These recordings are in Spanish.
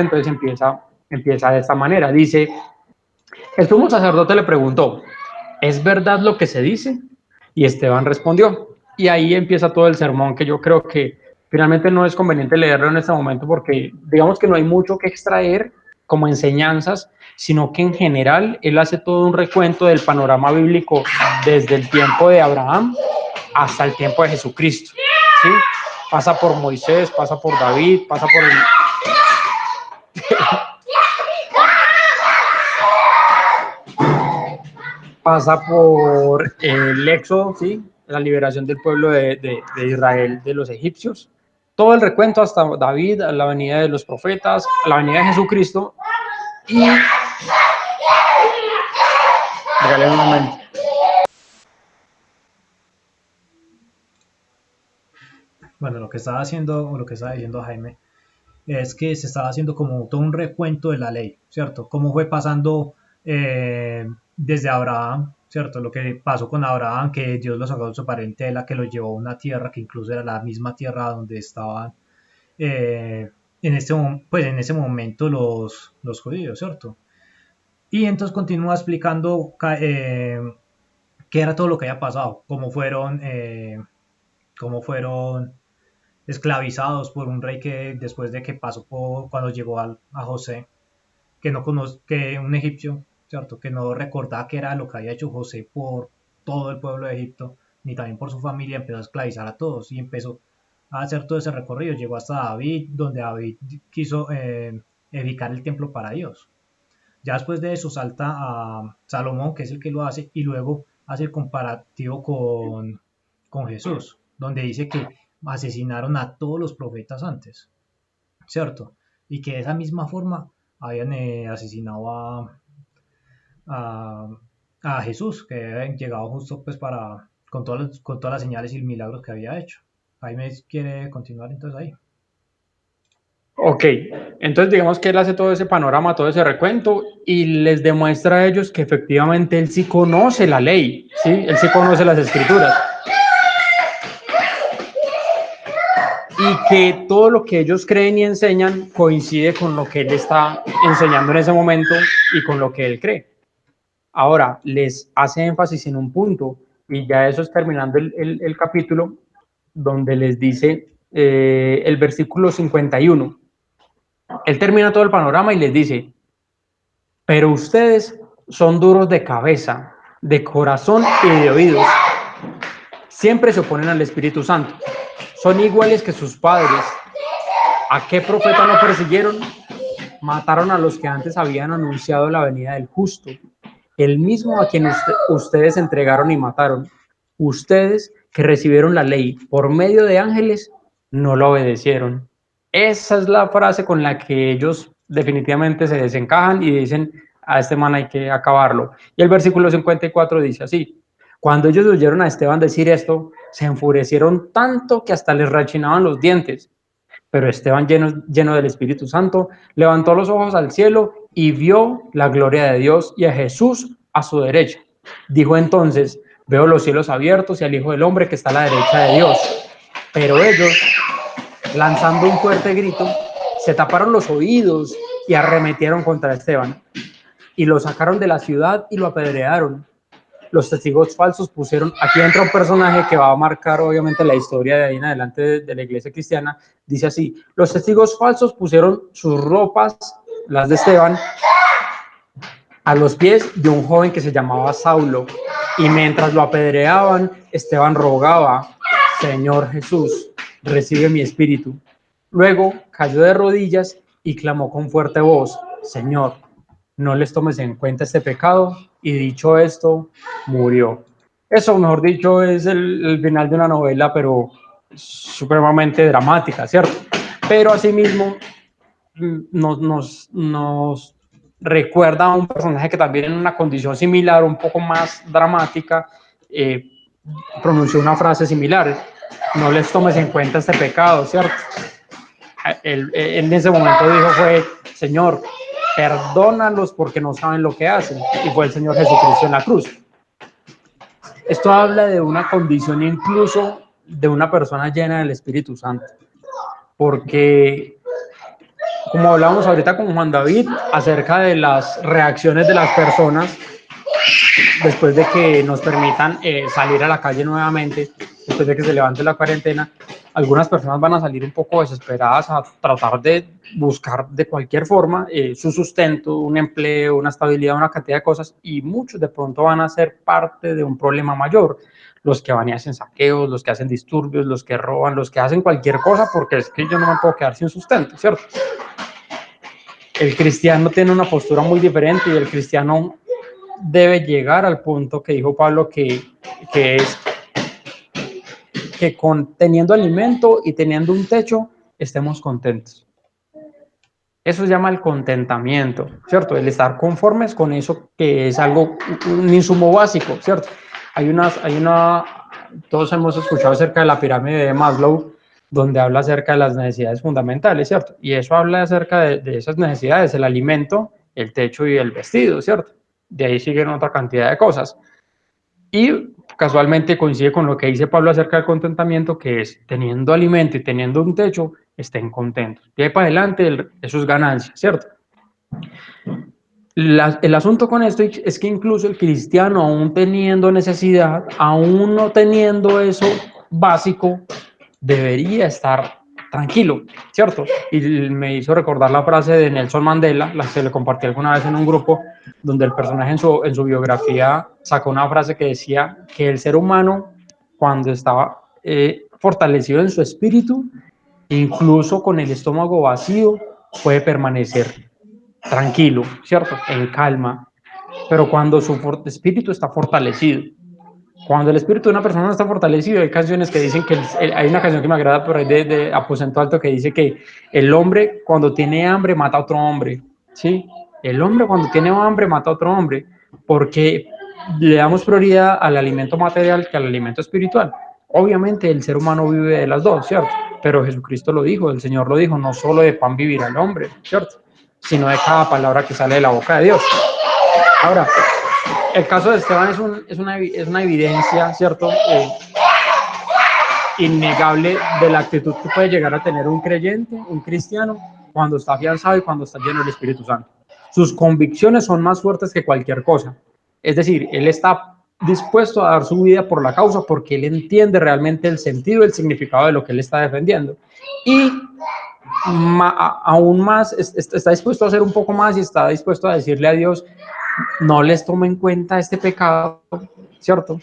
entonces empieza de esta manera. Dice, el sumo sacerdote le preguntó, ¿es verdad lo que se dice? Y Esteban respondió. Y ahí empieza todo el sermón, que yo creo que finalmente no es conveniente leerlo en este momento porque digamos que no hay mucho que extraer como enseñanzas, sino que en general él hace todo un recuento del panorama bíblico desde el tiempo de Abraham hasta el tiempo de Jesucristo, ¿sí? Pasa por Moisés, pasa por David, pasa por el... pasa por el éxodo, ¿sí? La liberación del pueblo de Israel de los egipcios, todo el recuento hasta David, a la venida de los profetas, a la venida de Jesucristo, y... Regálame un momento. Bueno, lo que estaba haciendo, o lo que estaba diciendo Jaime, es que se estaba haciendo como todo un recuento de la ley, ¿cierto? Cómo fue pasando desde Abraham, ¿cierto? Lo que pasó con Abraham, que Dios lo sacó de su parentela, que lo llevó a una tierra que incluso era la misma tierra donde estaban pues en ese momento los judíos, ¿cierto? Y entonces continúa explicando qué era todo lo que había pasado, cómo fueron esclavizados por un rey que después de que pasó cuando llegó a José, que no conoce, que un egipcio, ¿cierto? Que no recordaba que era lo que había hecho José por todo el pueblo de Egipto, ni también por su familia, empezó a esclavizar a todos y empezó a hacer todo ese recorrido. Llegó hasta David, donde David quiso edificar el templo para Dios. Ya después de eso salta a Salomón, que es el que lo hace, y luego hace el comparativo con Jesús, donde dice que asesinaron a todos los profetas antes, ¿cierto? Y que de esa misma forma habían asesinado a, a Jesús, que habían llegado justo pues con todas las señales y milagros que había hecho. Jaime quiere continuar entonces ahí. Ok, entonces digamos que él hace todo ese panorama, todo ese recuento y les demuestra a ellos que efectivamente él sí conoce la ley, ¿sí? Él sí conoce las escrituras y que todo lo que ellos creen y enseñan coincide con lo que él está enseñando en ese momento y con lo que él cree. Ahora, les hace énfasis en un punto y ya eso es terminando el capítulo donde les dice el versículo 51. Él termina todo el panorama y les dice, pero ustedes son duros de cabeza, de corazón y de oídos. Siempre se oponen al Espíritu Santo. Son iguales que sus padres. ¿A qué profeta no persiguieron? Mataron a los que antes habían anunciado la venida del justo. El mismo a quien ustedes entregaron y mataron. Ustedes que recibieron la ley por medio de ángeles, no la obedecieron. Esa es la frase con la que ellos definitivamente se desencajan y dicen, a este man hay que acabarlo. Y el versículo 54 dice así, cuando ellos oyeron a Esteban decir esto, se enfurecieron tanto que hasta les rechinaban los dientes. Pero Esteban, lleno del Espíritu Santo, levantó los ojos al cielo y vio la gloria de Dios y a Jesús a su derecha. Dijo entonces, veo los cielos abiertos y al Hijo del Hombre que está a la derecha de Dios. Pero ellos, lanzando un fuerte grito, se taparon los oídos y arremetieron contra Esteban. Y lo sacaron de la ciudad y lo apedrearon. Los testigos falsos pusieron, aquí entra un personaje que va a marcar obviamente la historia de ahí en adelante de la iglesia cristiana, dice así, los testigos falsos pusieron sus ropas, las de Esteban, a los pies de un joven que se llamaba Saulo, y mientras lo apedreaban, Esteban rogaba, Señor Jesús, recibe mi espíritu. Luego cayó de rodillas y clamó con fuerte voz, Señor, no les tomes en cuenta este pecado, y dicho esto, murió. Eso, mejor dicho, es el final de una novela, pero supremamente dramática, ¿cierto? Pero asimismo nos recuerda a un personaje que también en una condición similar, un poco más dramática, pronunció una frase similar, no les tomes en cuenta este pecado, ¿cierto? Él en ese momento dijo fue, Señor, perdónalos porque no saben lo que hacen, y fue el Señor Jesucristo en la cruz. Esto habla de una condición incluso de una persona llena del Espíritu Santo, porque como hablábamos ahorita con Juan David, acerca de las reacciones de las personas después de que nos permitan salir a la calle nuevamente, después de que se levante la cuarentena, algunas personas van a salir un poco desesperadas a tratar de buscar de cualquier forma su sustento, un empleo, una estabilidad, una cantidad de cosas, y muchos de pronto van a ser parte de un problema mayor. Los que van y hacen saqueos, los que hacen disturbios, los que roban, los que hacen cualquier cosa, porque es que yo no me puedo quedar sin sustento, ¿cierto? El cristiano tiene una postura muy diferente y el cristiano debe llegar al punto que dijo Pablo, que es que teniendo alimento y teniendo un techo, estemos contentos. Eso se llama el contentamiento, ¿cierto? El estar conformes con eso que es algo, un insumo básico, ¿cierto? Todos hemos escuchado acerca de la pirámide de Maslow, donde habla acerca de las necesidades fundamentales, ¿cierto? Y eso habla acerca de esas necesidades, el alimento, el techo y el vestido, ¿cierto? De ahí siguen otra cantidad de cosas. Y casualmente coincide con lo que dice Pablo acerca del contentamiento, que es teniendo alimento y teniendo un techo, estén contentos. De ahí para adelante, eso es ganancia, ¿cierto? El asunto con esto es que incluso el cristiano, aún teniendo necesidad, aún no teniendo eso básico, debería estar tranquilo, ¿cierto? Y me hizo recordar la frase de Nelson Mandela, la que le compartí alguna vez en un grupo, donde el personaje en su biografía sacó una frase que decía que el ser humano, cuando estaba fortalecido en su espíritu, incluso con el estómago vacío, puede permanecer tranquilo, ¿cierto? En calma, pero cuando su espíritu está fortalecido, cuando el espíritu de una persona no está fortalecido, hay canciones que dicen que hay una canción que me agrada por ahí de Aposento Alto que dice que el hombre cuando tiene hambre mata a otro hombre, ¿sí? El hombre cuando tiene hambre mata a otro hombre, porque le damos prioridad al alimento material que al alimento espiritual. Obviamente el ser humano vive de las dos, ¿cierto? Pero Jesucristo lo dijo, el Señor lo dijo, no solo de pan vivirá el hombre, ¿cierto? Sino de cada palabra que sale de la boca de Dios. Ahora, el caso de Esteban es una evidencia, ¿cierto? Innegable de la actitud que puede llegar a tener un creyente, un cristiano, cuando está afianzado y cuando está lleno del Espíritu Santo. Sus convicciones son más fuertes que cualquier cosa. Es decir, él está dispuesto a dar su vida por la causa porque él entiende realmente el sentido y el significado de lo que él está defendiendo. Y aún más, está dispuesto a hacer un poco más y está dispuesto a decirle a Dios, no les tome en cuenta este pecado, ¿cierto?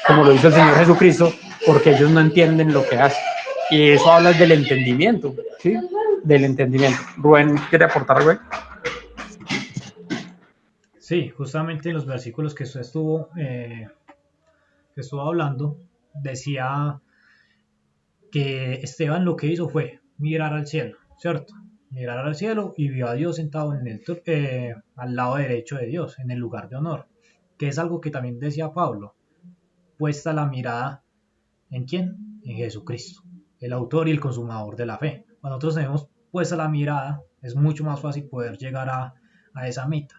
Como lo hizo el Señor Jesucristo, porque ellos no entienden lo que hacen. Y eso habla del entendimiento, ¿sí? Del entendimiento. Rubén, ¿quiere aportar, Rubén? Sí, justamente en los versículos que usted estuvo hablando, decía que Esteban lo que hizo fue mirar al cielo, ¿cierto? Mirar al cielo y vio a Dios sentado al lado derecho de Dios, en el lugar de honor, que es algo que también decía Pablo, puesta la mirada ¿en quién? En Jesucristo, el autor y el consumador de la fe. Cuando nosotros tenemos puesta la mirada, es mucho más fácil poder llegar a esa meta.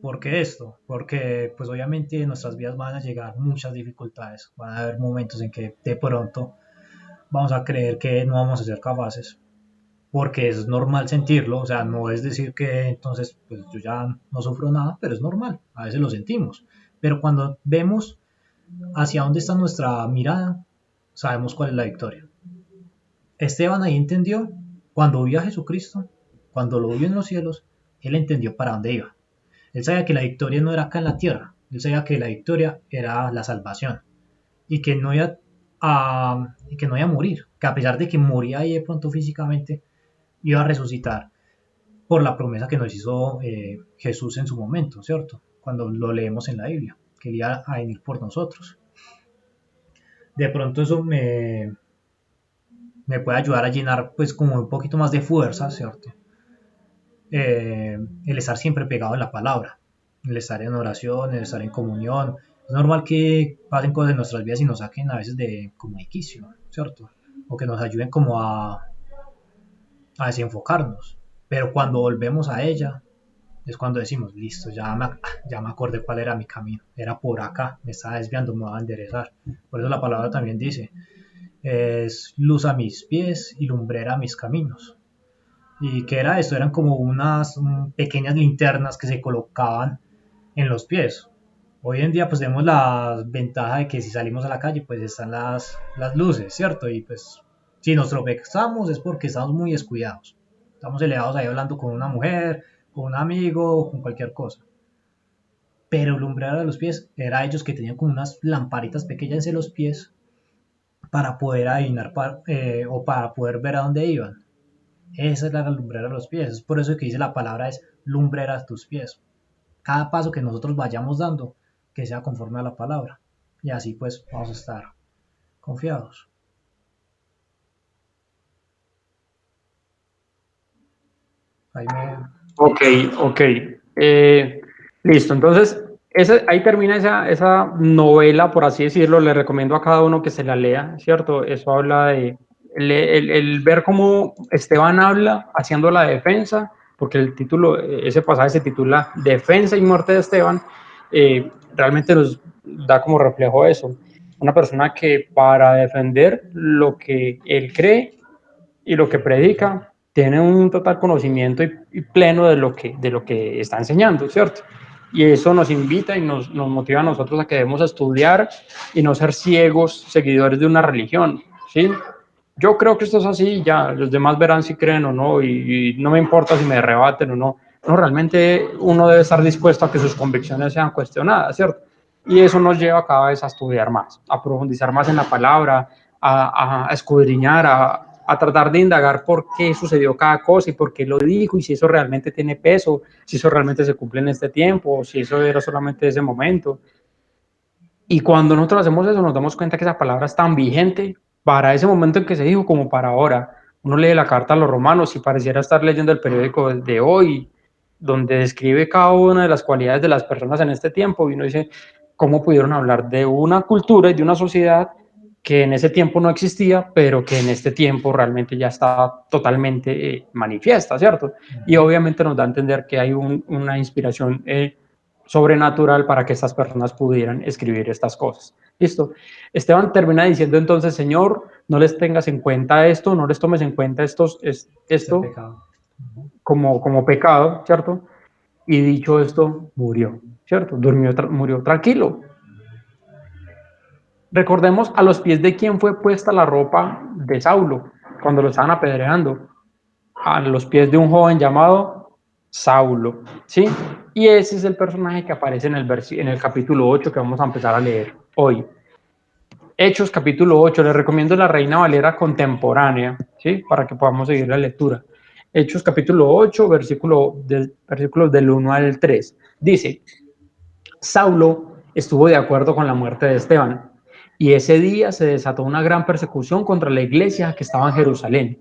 ¿Por qué esto? Porque pues obviamente en nuestras vidas van a llegar muchas dificultades, van a haber momentos en que de pronto vamos a creer que no vamos a ser capaces, porque es normal sentirlo, o sea, no es decir que entonces pues yo ya no sufro nada, pero es normal, a veces lo sentimos, pero cuando vemos hacia dónde está nuestra mirada, sabemos cuál es la victoria. Esteban ahí entendió, cuando vio a Jesucristo, cuando lo vio en los cielos, él entendió para dónde iba. Él sabía que la victoria no era acá en la tierra, él sabía que la victoria era la salvación y que no iba a morir, que a pesar de que moría ahí de pronto físicamente, iba a resucitar por la promesa que nos hizo Jesús en su momento, ¿cierto? Cuando lo leemos en la Biblia, que él iba a venir por nosotros. De pronto eso me puede ayudar a llenar pues como un poquito más de fuerza, ¿cierto? El estar siempre pegado en la palabra, el estar en oración, el estar en comunión. Es normal que pasen cosas en nuestras vidas y nos saquen a veces de como de quicio, ¿cierto? O que nos ayuden como a desenfocarnos. Pero cuando volvemos a ella, es cuando decimos, listo, ya me acordé cuál era mi camino. Era por acá, me estaba desviando, me voy a enderezar. Por eso la palabra también dice, es luz a mis pies y lumbrera a mis caminos. ¿Y qué era esto? Eran como unas pequeñas linternas que se colocaban en los pies. Hoy en día pues tenemos la ventaja de que si salimos a la calle pues están las luces, ¿cierto? Y pues si nos tropezamos es porque estamos muy descuidados. Estamos elevados ahí hablando con una mujer, con un amigo, con cualquier cosa. Pero el lumbrera de los pies era ellos que tenían como unas lamparitas pequeñas en los pies para poder adivinar o para poder ver a dónde iban. Esa es la lumbrera de los pies. Es por eso que dice la palabra es lumbrera a tus pies. Cada paso que nosotros vayamos dando, que sea conforme a la palabra. Y así pues vamos a estar confiados. Ahí me... Ok, ok. Listo, entonces ahí termina esa novela, por así decirlo. Le recomiendo a cada uno que se la lea, ¿cierto? Eso habla de el ver cómo Esteban habla haciendo la defensa, porque el título, ese pasaje se titula Defensa y muerte de Esteban, realmente nos da como reflejo eso. Una persona que para defender lo que él cree y lo que predica, tiene un total conocimiento y pleno de lo que está enseñando, ¿cierto? Y eso nos invita y nos motiva a nosotros a que debemos estudiar y no ser ciegos seguidores de una religión, ¿sí? Yo creo que esto es así, ya los demás verán si creen o no, y no me importa si me rebaten o no. No, realmente uno debe estar dispuesto a que sus convicciones sean cuestionadas, ¿cierto? Y eso nos lleva cada vez a estudiar más, a profundizar más en la palabra, a escudriñar, a tratar de indagar por qué sucedió cada cosa y por qué lo dijo y si eso realmente tiene peso, si eso realmente se cumple en este tiempo o si eso era solamente ese momento. Y cuando nosotros hacemos eso nos damos cuenta que esa palabra es tan vigente para ese momento en que se dijo como para ahora. Uno lee la carta a los romanos y pareciera estar leyendo el periódico de hoy, donde describe cada una de las cualidades de las personas en este tiempo y uno dice cómo pudieron hablar de una cultura y de una sociedad que en ese tiempo no existía, pero que en este tiempo realmente ya está totalmente manifiesta, ¿cierto? Y obviamente nos da a entender que hay una inspiración sobrenatural para que estas personas pudieran escribir estas cosas. Listo. Esteban termina diciendo entonces, Señor, no les tengas en cuenta esto, no les tomes en cuenta esto pecado. como pecado, ¿cierto? Y dicho esto, murió, ¿cierto? Murió tranquilo. Recordemos a los pies de quién fue puesta la ropa de Saulo cuando lo estaban apedreando. A los pies de un joven llamado Saulo, ¿sí? Y ese es el personaje que aparece en el capítulo 8 que vamos a empezar a leer hoy. Hechos capítulo 8, les recomiendo la Reina Valera contemporánea, ¿sí? Para que podamos seguir la lectura. Hechos capítulo 8, versículos del 1 al 3. Dice, Saulo estuvo de acuerdo con la muerte de Esteban, y ese día se desató una gran persecución contra la iglesia que estaba en Jerusalén,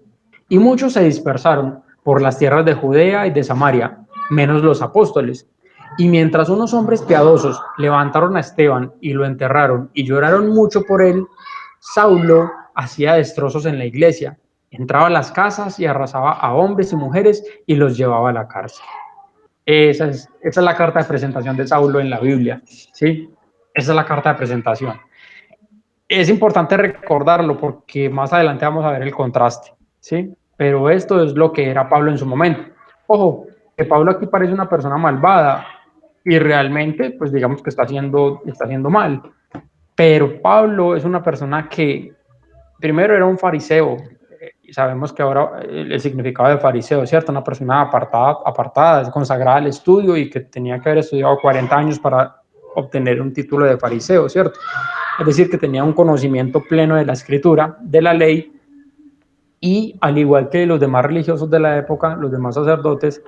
y muchos se dispersaron por las tierras de Judea y de Samaria, menos los apóstoles. Y mientras unos hombres piadosos levantaron a Esteban y lo enterraron y lloraron mucho por él, Saulo hacía destrozos en la iglesia, entraba a las casas y arrasaba a hombres y mujeres y los llevaba a la cárcel. Esa es la carta de presentación de Saulo en la Biblia, ¿sí? Esa es la carta de presentación. Es importante recordarlo porque más adelante vamos a ver el contraste, ¿sí? Pero esto es lo que era Pablo en su momento. Ojo, que Pablo aquí parece una persona malvada y realmente, pues digamos que está haciendo mal. Pero Pablo es una persona que primero era un fariseo, y sabemos que ahora el significado de fariseo, ¿cierto? Una persona apartada, consagrada al estudio y que tenía que haber estudiado 40 años para obtener un título de fariseo, ¿cierto? Es decir, que tenía un conocimiento pleno de la escritura, de la ley, y al igual que los demás religiosos de la época, los demás sacerdotes,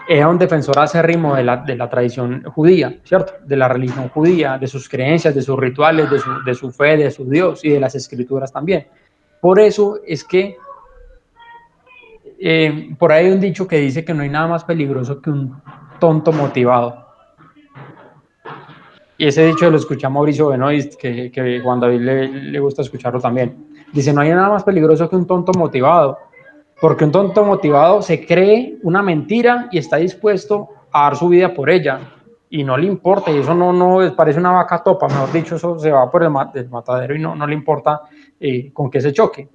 era un defensor acérrimo de la tradición judía, ¿cierto? De la religión judía, de sus creencias, de sus rituales, de su fe, de su Dios y de las escrituras también. Por eso es que por ahí hay un dicho que dice que no hay nada más peligroso que un tonto motivado. Y ese dicho lo escuché a Mauricio Benoist, que Juan David le gusta escucharlo también. Dice, no hay nada más peligroso que un tonto motivado, porque un tonto motivado se cree una mentira y está dispuesto a dar su vida por ella, y no le importa, y eso no parece una vaca topa, mejor dicho, eso se va por el matadero y no le importa con qué se choque.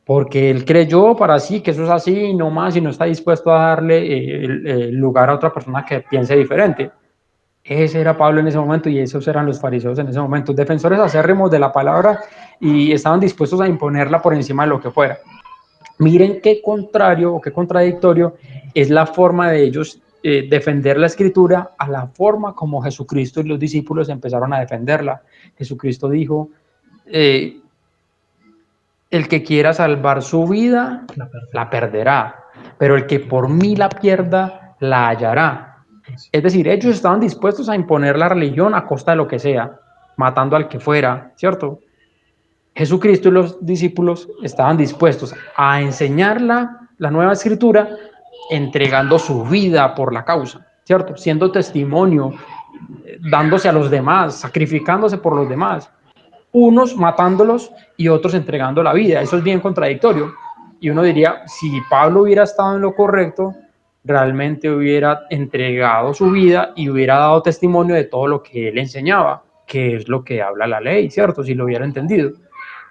porque él creyó para sí que eso es así y no más y no está dispuesto a darle el lugar a otra persona que piense diferente. Ese era Pablo en ese momento y esos eran los fariseos en ese momento, defensores acérrimos de la palabra y estaban dispuestos a imponerla por encima de lo que fuera. Miren qué contrario o qué contradictorio es la forma de ellos defender la escritura a la forma como Jesucristo y los discípulos empezaron a defenderla. Jesucristo dijo, el que quiera salvar su vida, la perderá, pero el que por mí la pierda, la hallará. Es decir, ellos estaban dispuestos a imponer la religión a costa de lo que sea, matando al que fuera, ¿cierto? Jesucristo y los discípulos estaban dispuestos a enseñar la nueva escritura entregando su vida por la causa, ¿cierto? Siendo testimonio, dándose a los demás, sacrificándose por los demás, unos matándolos y otros entregando la vida. Eso es bien contradictorio. Y uno diría, si Pablo hubiera estado en lo correcto, realmente hubiera entregado su vida y hubiera dado testimonio de todo lo que él enseñaba, que es lo que habla la ley, ¿cierto? Si lo hubiera entendido.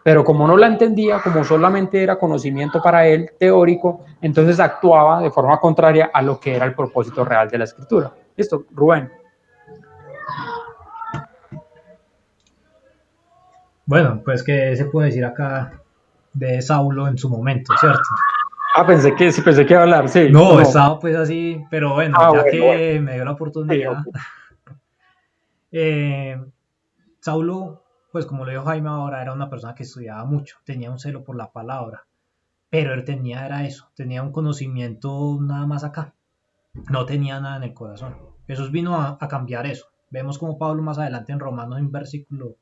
Pero como no la entendía, como solamente era conocimiento para él teórico, entonces actuaba de forma contraria a lo que era el propósito real de la escritura. ¿Listo, Rubén? Bueno, pues que se puede decir acá de Saulo en su momento, ¿cierto? Pensé que iba a hablar, sí. No, estaba pues así, pero bueno, ya bueno, que me dio la oportunidad. Sí, Saulo, pues como lo dijo Jaime ahora, era una persona que estudiaba mucho, tenía un celo por la palabra, pero él era eso, tenía un conocimiento nada más acá, no tenía nada en el corazón. Jesús vino a cambiar eso. Vemos como Pablo más adelante en Romanos, en un versículo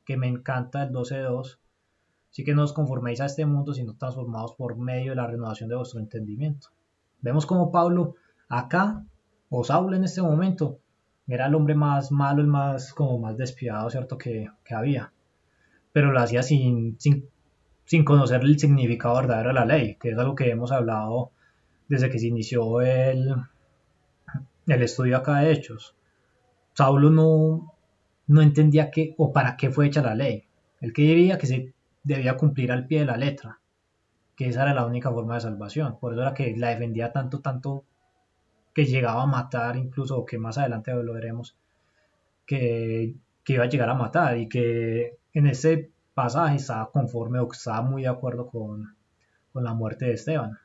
que me encanta, el 12:2, así que no os conforméis a este mundo, sino transformados por medio de la renovación de vuestro entendimiento. Vemos como Pablo acá, o Saulo en este momento, era el hombre más malo, el más despiadado, ¿cierto? Que había. Pero lo hacía sin conocer el significado verdadero de la ley, que es algo que hemos hablado desde que se inició el estudio acá de Hechos. Saulo no entendía qué o para qué fue hecha la ley. Él creía que se debía cumplir al pie de la letra, que esa era la única forma de salvación. Por eso era que la defendía tanto, que llegaba a matar, incluso, que más adelante lo veremos, que iba a llegar a matar, y que en ese pasaje estaba conforme o estaba muy de acuerdo con la muerte de Esteban.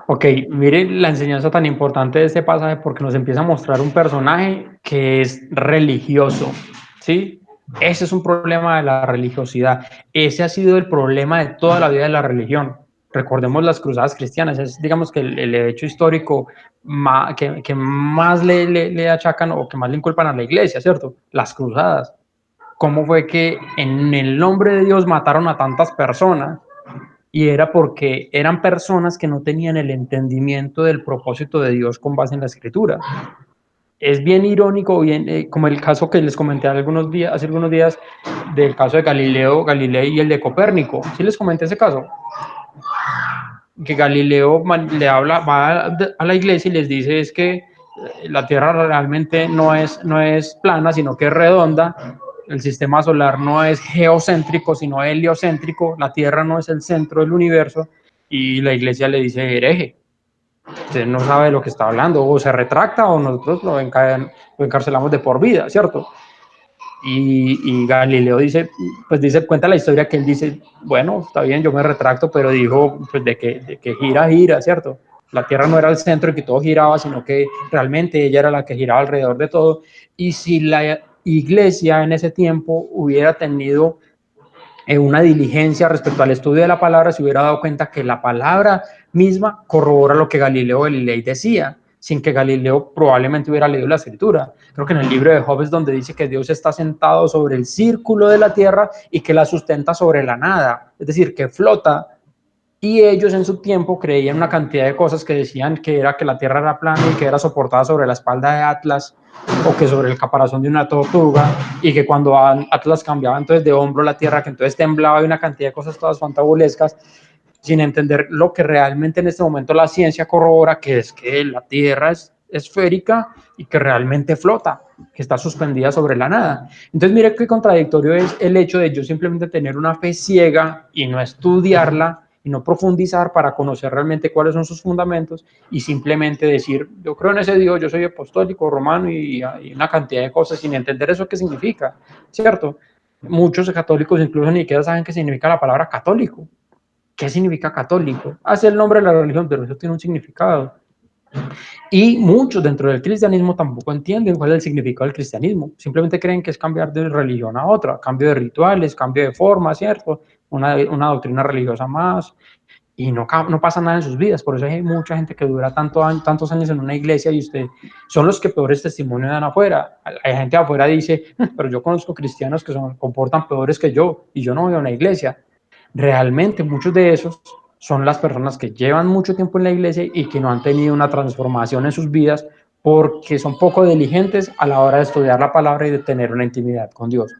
Ok, miren la enseñanza tan importante de este pasaje porque nos empieza a mostrar un personaje que es religioso, ¿sí? Ese es un problema de la religiosidad. Ese ha sido el problema de toda la vida de la religión. Recordemos las cruzadas cristianas, es digamos que el hecho histórico que más le achacan o que más le inculpan a la iglesia, ¿cierto? Las cruzadas. ¿Cómo fue que en el nombre de Dios mataron a tantas personas? Y era porque eran personas que no tenían el entendimiento del propósito de Dios con base en la escritura. Es bien irónico, bien, como el caso que les comenté hace algunos días del caso de Galilei y el de Copérnico. ¿Sí les comenté ese caso? Que Galileo va a la iglesia y les dice es que la Tierra realmente no es plana, sino que es redonda. El sistema solar no es geocéntrico, sino heliocéntrico. La Tierra no es el centro del universo. Y la iglesia le dice hereje. Usted no sabe de lo que está hablando. O se retracta o nosotros lo encarcelamos de por vida, ¿cierto? Y Galileo cuenta la historia que él dice, bueno, está bien, yo me retracto, pero dijo pues de que gira, ¿cierto? La Tierra no era el centro y que todo giraba, sino que realmente ella era la que giraba alrededor de todo. Y si la iglesia en ese tiempo hubiera tenido una diligencia respecto al estudio de la palabra, se hubiera dado cuenta que la palabra misma corrobora lo que Galileo Galilei decía, sin que Galileo probablemente hubiera leído la escritura. Creo que en el libro de Job es donde dice que Dios está sentado sobre el círculo de la tierra y que la sustenta sobre la nada, es decir, que flota. Y ellos en su tiempo creían una cantidad de cosas que decían que era que la tierra era plana y que era soportada sobre la espalda de Atlas o que sobre el caparazón de una tortuga y que cuando Atlas cambiaba entonces de hombro la tierra, que entonces temblaba y una cantidad de cosas todas fantabulescas, sin entender lo que realmente en este momento la ciencia corrobora, que es que la tierra esférica y que realmente flota, que está suspendida sobre la nada. Entonces, mire qué contradictorio es el hecho de yo simplemente tener una fe ciega y no estudiarla y no profundizar para conocer realmente cuáles son sus fundamentos y simplemente decir, yo creo en ese Dios, yo soy apostólico, romano y una cantidad de cosas sin entender eso qué significa, ¿cierto? Muchos católicos incluso ni siquiera saben qué significa la palabra católico. ¿Qué significa católico? Hace el nombre de la religión, pero eso tiene un significado. Y muchos dentro del cristianismo tampoco entienden cuál es el significado del cristianismo. Simplemente creen que es cambiar de religión a otra, cambio de rituales, cambio de forma, ¿cierto? Una doctrina religiosa más. Y no pasa nada en sus vidas. Por eso hay mucha gente que dura tantos años en una iglesia y usted son los que peores testimonios dan afuera. Hay gente afuera que dice, pero yo conozco cristianos que se comportan peores que yo y yo no voy a una iglesia. Realmente muchos de esos son las personas que llevan mucho tiempo en la iglesia y que no han tenido una transformación en sus vidas porque son poco diligentes a la hora de estudiar la palabra y de tener una intimidad con Dios.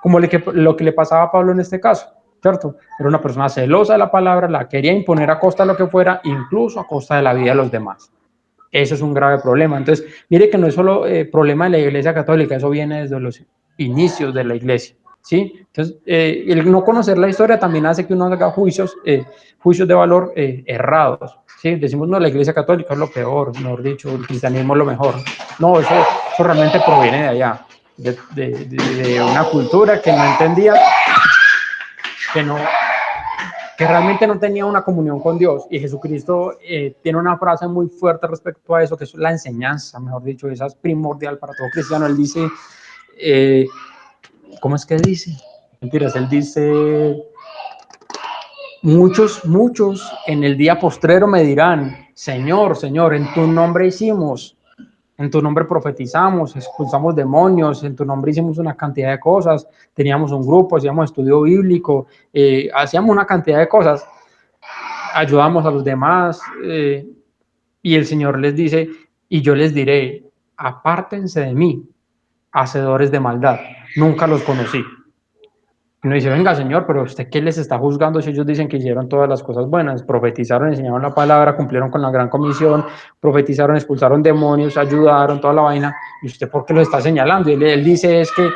Como lo que le pasaba a Pablo en este caso, ¿cierto? Era una persona celosa de la palabra, la quería imponer a costa de lo que fuera, incluso a costa de la vida de los demás. Eso es un grave problema. Entonces, mire que no es solo problema de la Iglesia Católica, eso viene desde los inicios de la Iglesia. ¿Sí? Entonces, el no conocer la historia también hace que uno haga juicios de valor errados. ¿Sí? Decimos, no, la Iglesia Católica es lo peor, mejor dicho, el cristianismo es lo mejor. No, eso realmente proviene de allá, de una cultura que no entendía, que realmente no tenía una comunión con Dios. Y Jesucristo tiene una frase muy fuerte respecto a eso, que es la enseñanza, mejor dicho, esa es primordial para todo cristiano. Él dice... ¿cómo es que dice? Mentiras, él dice, muchos en el día postrero me dirán, Señor, Señor, en tu nombre hicimos, en tu nombre profetizamos, expulsamos demonios, en tu nombre hicimos una cantidad de cosas, teníamos un grupo, hacíamos estudio bíblico, hacíamos una cantidad de cosas, ayudamos a los demás, y el Señor les dice, y yo les diré, apártense de mí, hacedores de maldad, nunca los conocí. Y uno dice, venga, Señor, pero ¿usted qué les está juzgando si ellos dicen que hicieron todas las cosas buenas? Profetizaron, enseñaron la palabra, cumplieron con la gran comisión, profetizaron, expulsaron demonios, ayudaron, toda la vaina. ¿Y usted por qué los está señalando? Y él dice, es que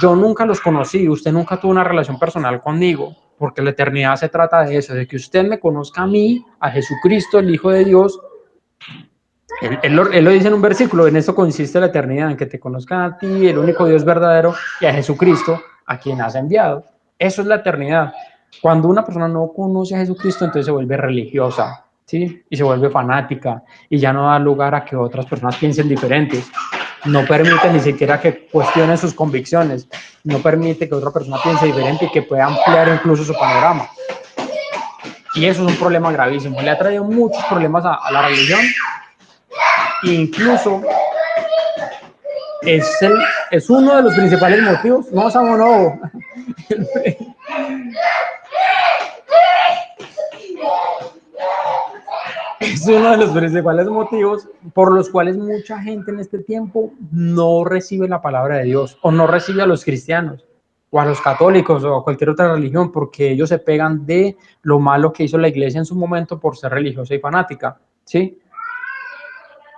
yo nunca los conocí, usted nunca tuvo una relación personal conmigo, porque la eternidad se trata de eso, de que usted me conozca a mí, a Jesucristo, el Hijo de Dios. Él lo dice en un versículo, en esto consiste la eternidad, en que te conozcan a ti, el único Dios verdadero, y a Jesucristo, a quien has enviado. Eso es la eternidad. Cuando una persona no conoce a Jesucristo, entonces se vuelve religiosa, ¿sí? Y se vuelve fanática, y ya no da lugar a que otras personas piensen diferentes. No permite ni siquiera que cuestionen sus convicciones, no permite que otra persona piense diferente y que pueda ampliar incluso su panorama. Y eso es un problema gravísimo. Le ha traído muchos problemas a la religión. Incluso es uno de los principales motivos. No, Samo, no. Es uno de los principales motivos por los cuales mucha gente en este tiempo no recibe la palabra de Dios o no recibe a los cristianos o a los católicos o a cualquier otra religión, porque ellos se pegan de lo malo que hizo la iglesia en su momento por ser religiosa y fanática, ¿sí?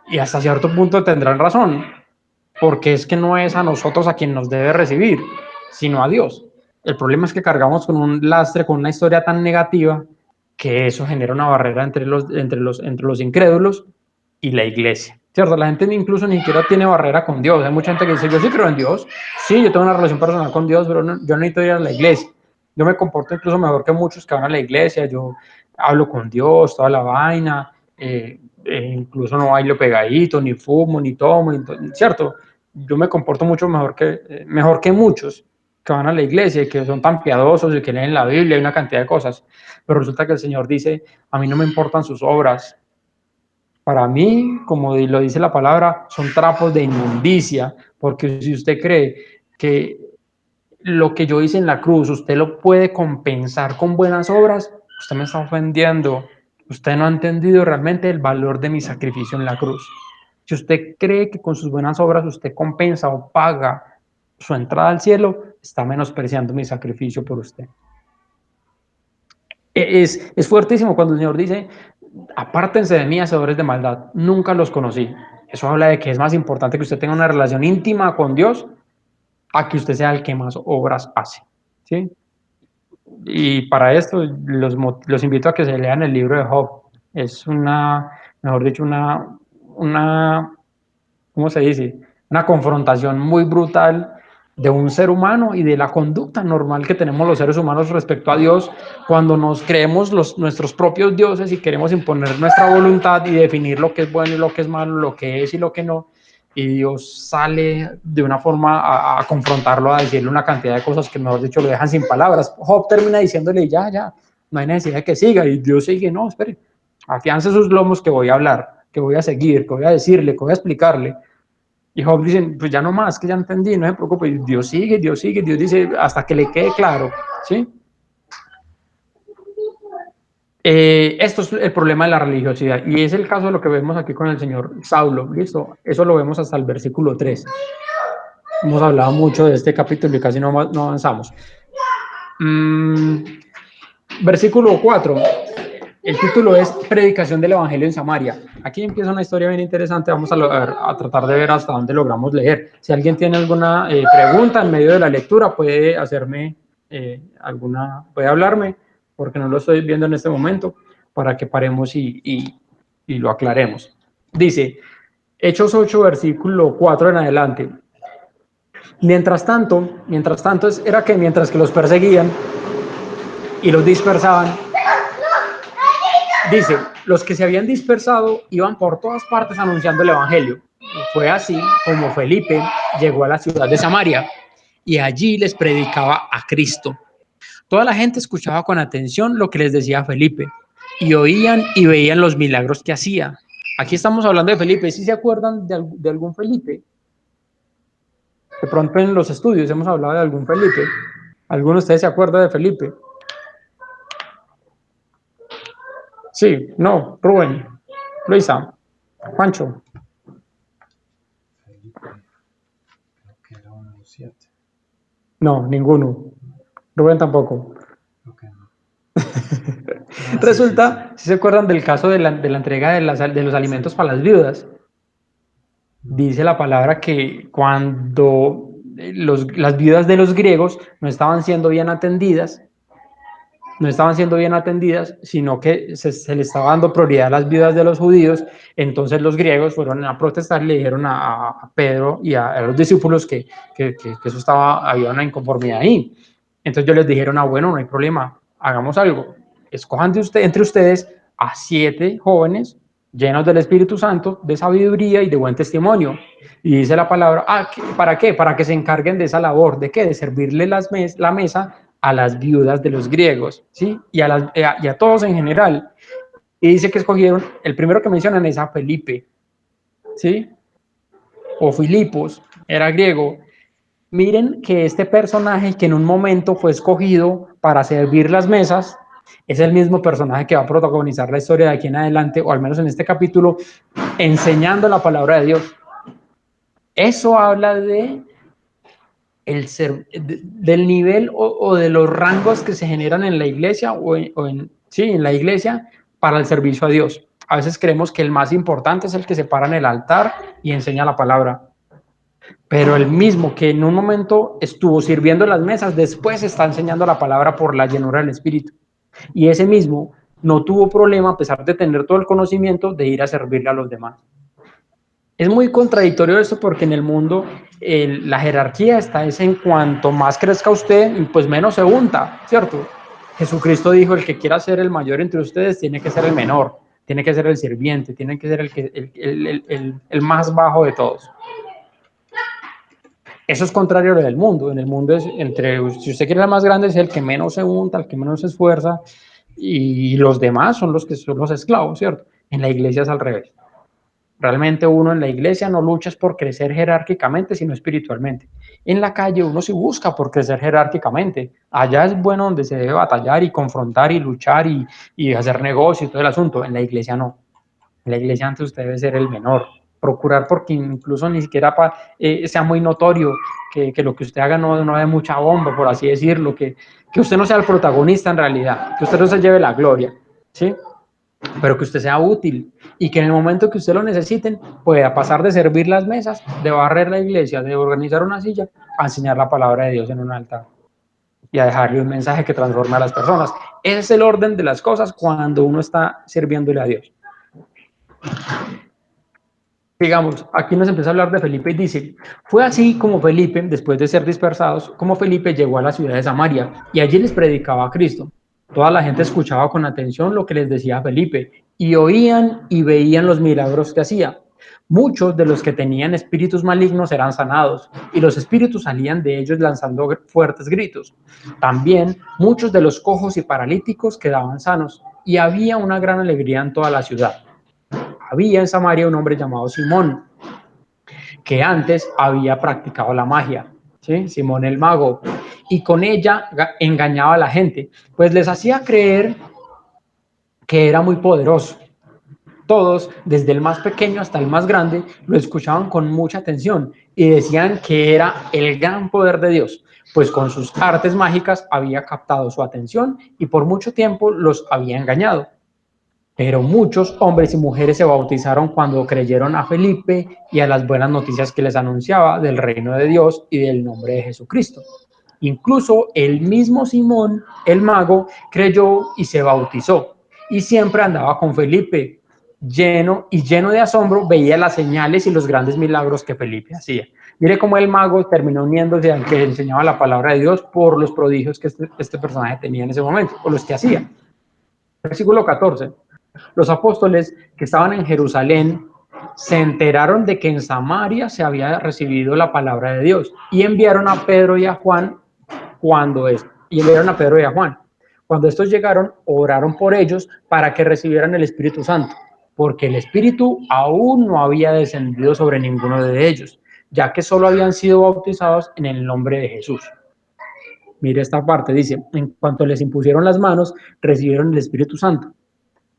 Y hasta cierto punto tendrán razón, porque es que no es a nosotros a quien nos debe recibir, sino a Dios. El problema es que cargamos con un lastre, con una historia tan negativa, que eso genera una barrera entre los incrédulos y la iglesia. ¿Cierto? La gente incluso ni siquiera tiene barrera con Dios. Hay mucha gente que dice, yo sí creo en Dios, sí, yo tengo una relación personal con Dios, pero no, yo no necesito ir a la iglesia. Yo me comporto incluso mejor que muchos que van a la iglesia, yo hablo con Dios, toda la vaina, incluso no bailo pegadito, ni fumo, ni tomo, ¿cierto? Yo me comporto mucho mejor que muchos que van a la iglesia y que son tan piadosos y que leen la Biblia y una cantidad de cosas. Pero resulta que el Señor dice, a mí no me importan sus obras. Para mí, como lo dice la palabra, son trapos de inmundicia, porque si usted cree que lo que yo hice en la cruz, usted lo puede compensar con buenas obras, usted me está ofendiendo. Usted no ha entendido realmente el valor de mi sacrificio en la cruz. Si usted cree que con sus buenas obras usted compensa o paga su entrada al cielo, está menospreciando mi sacrificio por usted. Es fuertísimo cuando el Señor dice, apártense de mí, hacedores de maldad, nunca los conocí. Eso habla de que es más importante que usted tenga una relación íntima con Dios a que usted sea el que más obras hace, ¿sí? Y para esto los invito a que se lean el libro de Job. Es una, mejor dicho, una, ¿cómo se dice? Una confrontación muy brutal de un ser humano y de la conducta normal que tenemos los seres humanos respecto a Dios cuando nos creemos nuestros propios dioses y queremos imponer nuestra voluntad y definir lo que es bueno y lo que es malo, lo que es y lo que no. Y Dios sale de una forma a confrontarlo, a decirle una cantidad de cosas que, mejor dicho, lo dejan sin palabras. Job termina diciéndole, ya, no hay necesidad de que siga. Y Dios sigue, no, espere, afiance sus lomos que voy a hablar, que voy a seguir, que voy a decirle, que voy a explicarle. Y Job dice, pues ya no más, que ya entendí, no se preocupe. Y Dios sigue, Dios dice, hasta que le quede claro, ¿sí? Esto es el problema de la religiosidad, y es el caso de lo que vemos aquí con el señor Saulo, ¿listo? Eso lo vemos hasta el versículo 3. Hemos hablado mucho de este capítulo y casi no avanzamos. Versículo 4. El título es Predicación del Evangelio en Samaria. Aquí empieza una historia bien interesante. Vamos a tratar de ver hasta dónde logramos leer. Si alguien tiene alguna pregunta en medio de la lectura, puede hacerme puede hablarme, porque no lo estoy viendo en este momento, para que paremos y lo aclaremos. Dice, Hechos 8, versículo 4 en adelante. Mientras tanto, era que mientras que los perseguían y los dispersaban, dice, los que se habían dispersado iban por todas partes anunciando el evangelio. Fue así como Felipe llegó a la ciudad de Samaria y allí les predicaba a Cristo. Toda la gente escuchaba con atención lo que les decía Felipe y oían y veían los milagros que hacía. Aquí estamos hablando de Felipe. ¿Sí se acuerdan de algún Felipe? De pronto en los estudios hemos hablado de algún Felipe. ¿Alguno de ustedes se acuerda de Felipe? Sí, no, Rubén, Luisa, Juancho. Felipe, creo que era uno de los 7. No, ninguno. Rubén tampoco. Okay, no. Resulta, si se acuerdan del caso de la entrega de los alimentos para las viudas, dice la palabra que cuando las viudas de los griegos no estaban siendo bien atendidas, sino que se le estaba dando prioridad a las viudas de los judíos. Entonces los griegos fueron a protestar y le dijeron a Pedro y a los discípulos que eso había una inconformidad ahí. Entonces ellos les dijeron, bueno, no hay problema, hagamos algo, escojan entre ustedes a 7 jóvenes llenos del Espíritu Santo, de sabiduría y de buen testimonio. Y dice la palabra, ¿para qué? Para que se encarguen de esa labor, ¿de qué? De servirle la mesa a las viudas de los griegos, ¿sí? Y a todos en general. Y dice que escogieron, el primero que mencionan es a Felipe, ¿sí? O Filipos, era griego. Miren que este personaje que en un momento fue escogido para servir las mesas, es el mismo personaje que va a protagonizar la historia de aquí en adelante, o al menos en este capítulo, enseñando la palabra de Dios. Eso habla del nivel o de los rangos que se generan en la iglesia en la iglesia para el servicio a Dios. A veces creemos que el más importante es el que se para en el altar y enseña la palabra. Pero el mismo que en un momento estuvo sirviendo las mesas, después está enseñando la palabra por la llenura del Espíritu. Y ese mismo no tuvo problema, a pesar de tener todo el conocimiento, de ir a servirle a los demás. Es muy contradictorio esto porque en el mundo la jerarquía está en cuanto más crezca usted, pues menos se unta, ¿cierto? Jesucristo dijo, el que quiera ser el mayor entre ustedes tiene que ser el menor, tiene que ser el sirviente, tiene que ser el más bajo de todos. Eso es contrario a lo del mundo. En el mundo si usted quiere ser más grande, es el que menos se unta, el que menos se esfuerza, y los demás son los que son los esclavos, ¿cierto? En la iglesia es al revés. Realmente uno en la iglesia no lucha por crecer jerárquicamente, sino espiritualmente. En la calle uno sí busca por crecer jerárquicamente. Allá es bueno donde se debe batallar y confrontar y luchar y hacer negocio y todo el asunto. En la iglesia no. En la iglesia antes usted debe ser el menor. Procurar porque incluso ni siquiera sea muy notorio que lo que usted haga no dé mucha bomba, por así decirlo, que usted no sea el protagonista en realidad, que usted no se lleve la gloria, ¿sí? Pero que usted sea útil y que en el momento que usted lo necesiten pueda pasar de servir las mesas, de barrer la iglesia, de organizar una silla, a enseñar la palabra de Dios en un altar y a dejarle un mensaje que transforme a las personas. Ese es el orden de las cosas cuando uno está sirviéndole a Dios. Digamos, aquí nos empieza a hablar de Felipe y dice, fue así como Felipe, después de ser dispersados, como Felipe llegó a la ciudad de Samaria y allí les predicaba a Cristo. Toda la gente escuchaba con atención lo que les decía Felipe y oían y veían los milagros que hacía. Muchos de los que tenían espíritus malignos eran sanados y los espíritus salían de ellos lanzando fuertes gritos. También muchos de los cojos y paralíticos quedaban sanos y había una gran alegría en toda la ciudad. Había en Samaria un hombre llamado Simón, que antes había practicado la magia, ¿sí? Simón el mago, y con ella engañaba a la gente, pues les hacía creer que era muy poderoso. Todos, desde el más pequeño hasta el más grande, lo escuchaban con mucha atención y decían que era el gran poder de Dios, pues con sus artes mágicas había captado su atención y por mucho tiempo los había engañado. Pero muchos hombres y mujeres se bautizaron cuando creyeron a Felipe y a las buenas noticias que les anunciaba del reino de Dios y del nombre de Jesucristo. Incluso el mismo Simón, el mago, creyó y se bautizó. Y siempre andaba con Felipe, lleno de asombro, veía las señales y los grandes milagros que Felipe hacía. Mire cómo el mago terminó uniéndose al que enseñaba la palabra de Dios por los prodigios que este personaje tenía en ese momento, o los que hacía. Versículo 14. Los apóstoles que estaban en Jerusalén se enteraron de que en Samaria se había recibido la palabra de Dios y enviaron a Pedro y a Juan Cuando estos llegaron, oraron por ellos para que recibieran el Espíritu Santo, porque el Espíritu aún no había descendido sobre ninguno de ellos, ya que solo habían sido bautizados en el nombre de Jesús. Mire esta parte, dice, en cuanto les impusieron las manos, recibieron el Espíritu Santo.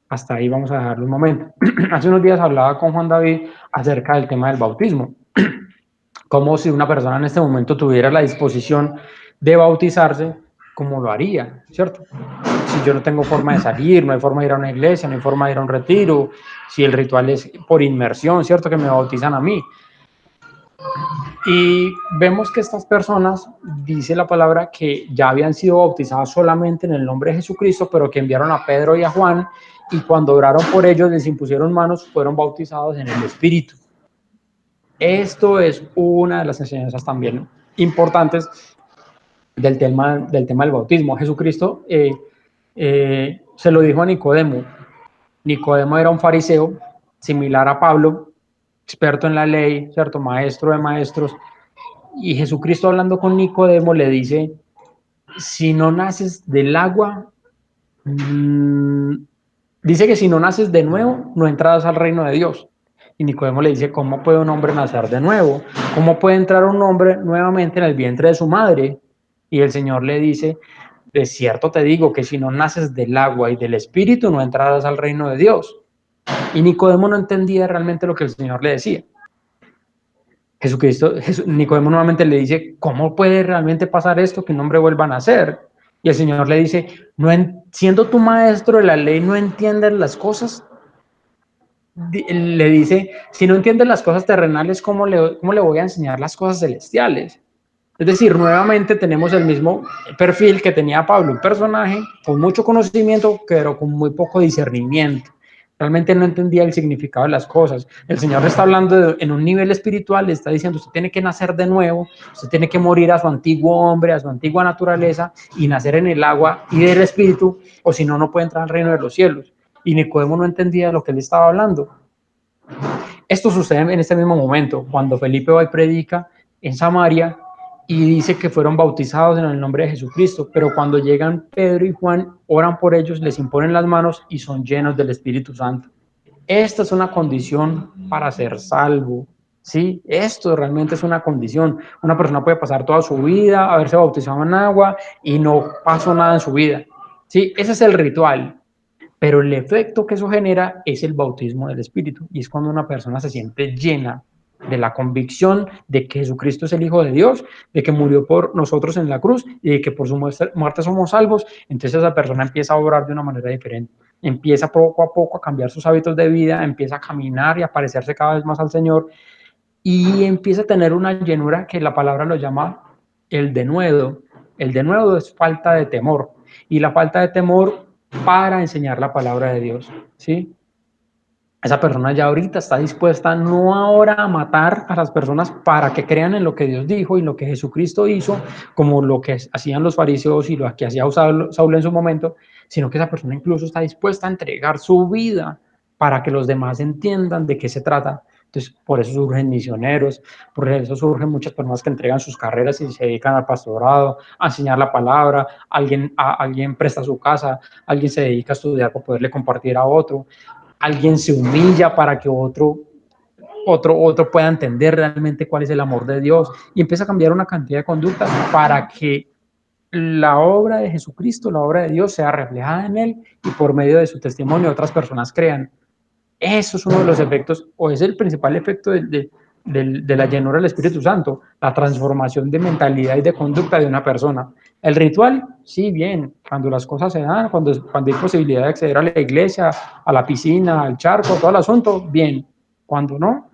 Hasta ahí vamos a dejarlo un momento. Hace unos días hablaba con Juan David acerca del tema del bautismo. Como si una persona en este momento tuviera la disposición de bautizarse, ¿cómo lo haría? ¿Cierto? Si yo no tengo forma de salir, no hay forma de ir a una iglesia, no hay forma de ir a un retiro, si el ritual es por inmersión, ¿cierto? Que me bautizan a mí. Y vemos que estas personas, dice la palabra, que ya habían sido bautizadas solamente en el nombre de Jesucristo, pero que enviaron a Pedro y a Juan, y cuando oraron por ellos, les impusieron manos, fueron bautizados en el Espíritu. Esto es una de las enseñanzas también importantes del tema del bautismo. Jesucristo se lo dijo a Nicodemo. Nicodemo era un fariseo, similar a Pablo, experto en la ley, ¿cierto? Maestro de maestros. Y Jesucristo, hablando con Nicodemo, le dice, si no naces del agua, dice que si no naces de nuevo, no entrarás al reino de Dios. Y Nicodemo le dice, ¿cómo puede un hombre nacer de nuevo? ¿Cómo puede entrar un hombre nuevamente en el vientre de su madre? Y el Señor le dice, de cierto te digo que si no naces del agua y del Espíritu, no entrarás al reino de Dios. Y Nicodemo no entendía realmente lo que el Señor le decía. Nicodemo nuevamente le dice, ¿cómo puede realmente pasar esto, que un hombre vuelva a nacer? Y el Señor le dice, siendo tu maestro de la ley, ¿no entiendes las cosas? Le dice, si no entiendes las cosas terrenales, ¿cómo le voy a enseñar las cosas celestiales? Es decir, nuevamente tenemos el mismo perfil que tenía Pablo, un personaje con mucho conocimiento, pero con muy poco discernimiento. Realmente no entendía el significado de las cosas. El Señor le está hablando en un nivel espiritual, le está diciendo, usted tiene que nacer de nuevo, usted tiene que morir a su antiguo hombre, a su antigua naturaleza, y nacer en el agua y del Espíritu, o si no, no puede entrar al reino de los cielos. Y Nicodemo no entendía lo que él estaba hablando. Esto sucede en este mismo momento, cuando Felipe va y predica en Samaria, y dice que fueron bautizados en el nombre de Jesucristo, pero cuando llegan Pedro y Juan, oran por ellos, les imponen las manos y son llenos del Espíritu Santo. Esta es una condición para ser salvo, ¿sí? Esto realmente es una condición. Una persona puede pasar toda su vida, haberse bautizado en agua y no pasó nada en su vida, ¿sí? Ese es el ritual, pero el efecto que eso genera es el bautismo del Espíritu, y es cuando una persona se siente llena de la convicción de que Jesucristo es el Hijo de Dios, de que murió por nosotros en la cruz y de que por su muerte somos salvos. Entonces esa persona empieza a orar de una manera diferente, empieza poco a poco a cambiar sus hábitos de vida, empieza a caminar y a parecerse cada vez más al Señor, y empieza a tener una llenura que la palabra lo llama el denuedo. El denuedo es falta de temor, y la falta de temor para enseñar la palabra de Dios, ¿sí? Esa persona ya ahorita está dispuesta no ahora a matar a las personas para que crean en lo que Dios dijo y lo que Jesucristo hizo, como lo que hacían los fariseos y lo que hacía Saúl en su momento, sino que esa persona incluso está dispuesta a entregar su vida para que los demás entiendan de qué se trata. Entonces, por eso surgen misioneros, por eso surgen muchas personas que entregan sus carreras y se dedican al pastorado, a enseñar la palabra, alguien presta su casa, alguien se dedica a estudiar para poderle compartir a otro, alguien se humilla para que otro pueda entender realmente cuál es el amor de Dios, y empieza a cambiar una cantidad de conductas para que la obra de Jesucristo, la obra de Dios, sea reflejada en él, y por medio de su testimonio otras personas crean. Eso es uno de los efectos, o es el principal efecto de la llenura del Espíritu Santo, la transformación de mentalidad y de conducta de una persona. El ritual, sí, bien, cuando las cosas se dan, cuando hay posibilidad de acceder a la iglesia, a la piscina, al charco, todo el asunto, bien. Cuando no,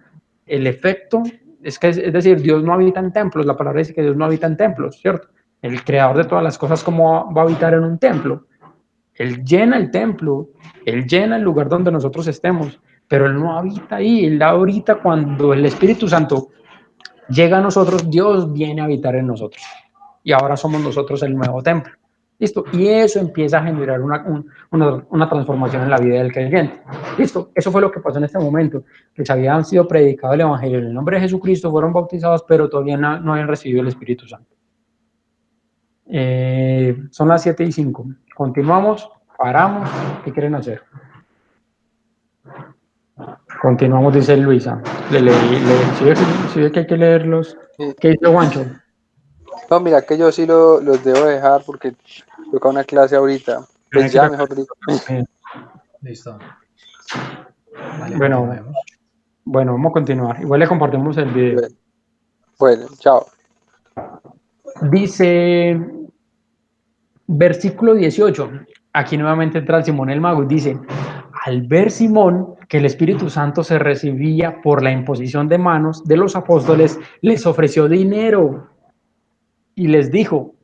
el efecto es decir, Dios no habita en templos, la palabra dice que Dios no habita en templos, ¿cierto? El creador de todas las cosas, ¿cómo va a habitar en un templo? Él llena el templo, Él llena el lugar donde nosotros estemos, pero Él no habita ahí. Él ahorita, cuando el Espíritu Santo llega a nosotros, Dios viene a habitar en nosotros. Y ahora somos nosotros el nuevo templo. ¿Listo? Y eso empieza a generar una transformación en la vida del creyente. ¿Listo? Eso fue lo que pasó en este momento. Que se habían sido predicado el Evangelio en el nombre de Jesucristo, fueron bautizados, pero todavía no habían recibido el Espíritu Santo. Son las 7:05. Continuamos, paramos. ¿Qué quieren hacer? Continuamos, dice Luisa. Si ve que hay que leerlos. Sí. ¿Qué dice Juancho? No, mira que yo sí los debo dejar porque toca una clase ahorita. Pues ya, mejor dicho. Listo. Vale, bueno, vamos a continuar. Igual le compartimos el video. Bueno, chao. Dice, versículo 18. Aquí nuevamente entra Simón el mago y dice: al ver Simón que el Espíritu Santo se recibía por la imposición de manos de los apóstoles, les ofreció dinero y les dijo: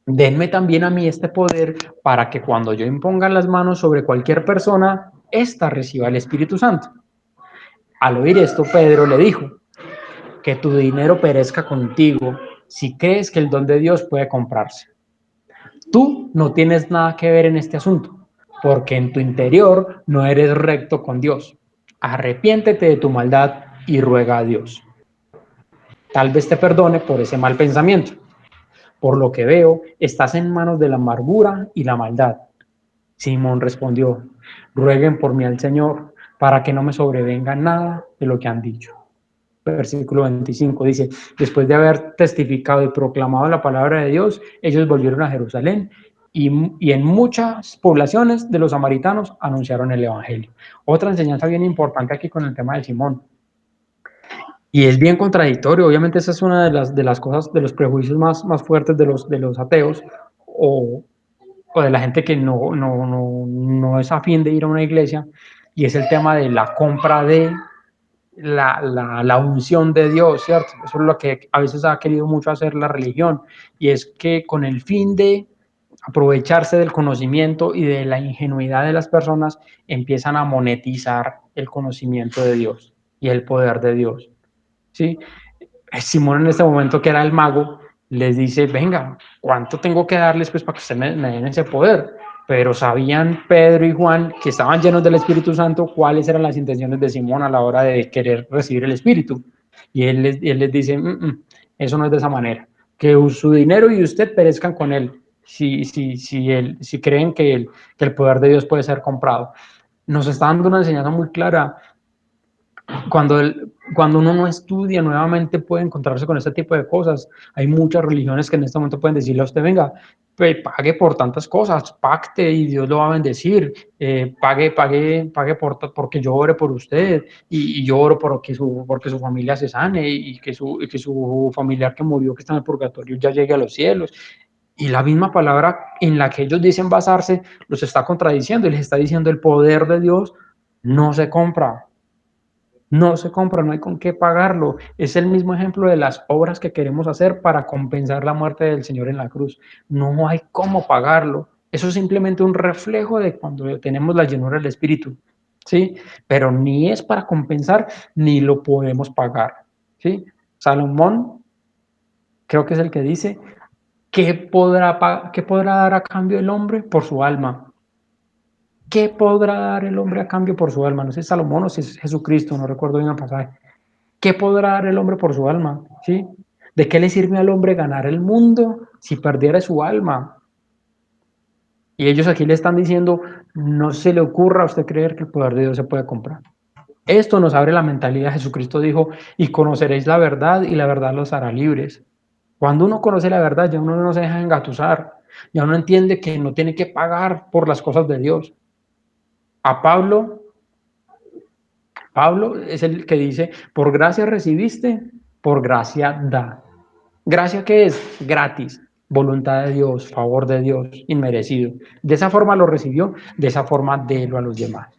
denme también a mí este poder para que cuando yo imponga las manos sobre cualquier persona, ésta reciba el Espíritu Santo. Al oír esto, Pedro le dijo: que tu dinero perezca contigo si crees que el don de Dios puede comprarse. Tú no tienes nada que ver en este asunto, porque en tu interior no eres recto con Dios. Arrepiéntete de tu maldad y ruega a Dios. Tal vez te perdone por ese mal pensamiento. Por lo que veo, estás en manos de la amargura y la maldad. Simón respondió: rueguen por mí al Señor, para que no me sobrevenga nada de lo que han dicho. Versículo 25 dice: después de haber testificado y proclamado la palabra de Dios, ellos volvieron a Jerusalén y en muchas poblaciones de los samaritanos anunciaron el evangelio. Otra enseñanza bien importante aquí con el tema de Simón, y es bien contradictorio. Obviamente esa es una de las cosas, de los prejuicios más fuertes de los ateos o de la gente que no es afín de ir a una iglesia, y es el tema de la compra de la unción de Dios, ¿cierto? Eso es lo que a veces ha querido mucho hacer la religión, y es que con el fin de aprovecharse del conocimiento y de la ingenuidad de las personas, empiezan a monetizar el conocimiento de Dios y el poder de Dios, ¿sí? Simón, en este momento, que era el mago, les dice: venga, ¿cuánto tengo que darles pues para que ustedes me den ese poder? Pero sabían Pedro y Juan, que estaban llenos del Espíritu Santo, cuáles eran las intenciones de Simón a la hora de querer recibir el Espíritu. Y él les dice: eso no es de esa manera. Que su dinero y usted perezcan con él, si creen que el poder de Dios puede ser comprado. Nos está dando una enseñanza muy clara. Cuando uno no estudia, nuevamente puede encontrarse con este tipo de cosas. Hay muchas religiones que en este momento pueden decirle a usted: venga, pague por tantas cosas, pacte y Dios lo va a bendecir, pague porque yo ore por usted, y yo oro porque su familia se sane, y que su familiar que murió, que está en el purgatorio, ya llegue a los cielos. Y la misma palabra en la que ellos dicen basarse los está contradiciendo y les está diciendo el poder de Dios no se compra. No se compra, no hay con qué pagarlo. Es el mismo ejemplo de las obras que queremos hacer para compensar la muerte del Señor en la cruz. No hay cómo pagarlo. Eso es simplemente un reflejo de cuando tenemos la llenura del Espíritu, ¿sí? Pero ni es para compensar, ni lo podemos pagar, ¿sí? Salomón, creo que es el que dice, ¿qué podrá dar a cambio el hombre por su alma? ¿Qué podrá dar el hombre a cambio por su alma? No sé si es Salomón o si es Jesucristo, no recuerdo bien el pasaje. ¿Qué podrá dar el hombre por su alma? ¿Sí? ¿De qué le sirve al hombre ganar el mundo si perdiera su alma? Y ellos aquí le están diciendo, no se le ocurra a usted creer que el poder de Dios se puede comprar. Esto nos abre la mentalidad. Jesucristo dijo, y conoceréis la verdad y la verdad los hará libres. Cuando uno conoce la verdad, ya uno no se deja engatusar, ya uno entiende que no tiene que pagar por las cosas de Dios. A Pablo es el que dice, por gracia recibiste, por gracia da. ¿Gracia qué es? Gratis, voluntad de Dios, favor de Dios, inmerecido. De esa forma lo recibió, de esa forma délo a los demás.